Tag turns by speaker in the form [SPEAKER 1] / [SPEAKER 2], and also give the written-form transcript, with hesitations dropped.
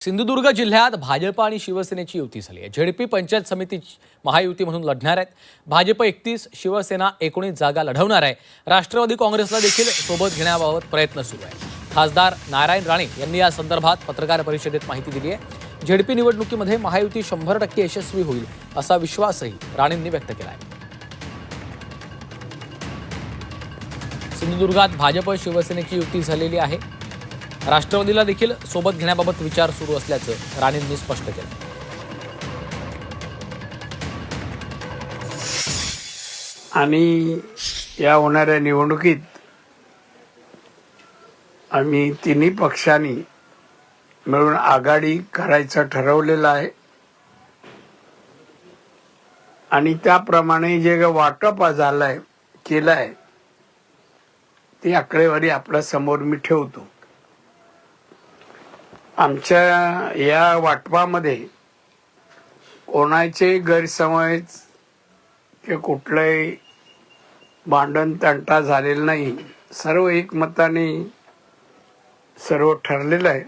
[SPEAKER 1] सिंधुदुर्ग जिल्ह्यात भाजप आणि शिवसेनेची युती झाली आहे। झेडपी पंचायत समिती महायुती म्हणून लढणार आहेत। भाजप 31, शिवसेना 19 जागा लढवणार आहे। राष्ट्रवादी काँग्रेसला देखील सोबत घेण्याबाबत प्रयत्न सुरू आहे। खासदार नारायण राणे यांनी या संदर्भात पत्रकार परिषदेत माहिती दिली आहे। झेडपी निवडणुकीमध्ये महायुती 100% यशस्वी होईल असा विश्वासही राणेंनी व्यक्त केला आहे। सिंधुदुर्गात भाजप शिवसेनेची युती झालेली आहे। राष्ट्रवादीला देखील सोबत घेण्याबाबत विचार सुरू असल्याचं राणेंनी स्पष्ट केलं।
[SPEAKER 2] आणि या होणाऱ्या निवडणुकीत आम्ही तिन्ही पक्षांनी मिळून आघाडी करायचं ठरवलेलं आहे आणि त्याप्रमाणे जे वाटप झालंय केलंय ती आकडेवारी आपल्या समोर मी ठेवतो। आमच्या या वाटपामध्ये कोणाचे गैरसमज की कुठलंही भांडण तंटा झालेलं नाही। सर्व एकमताने सर्व ठरलेलं आहे।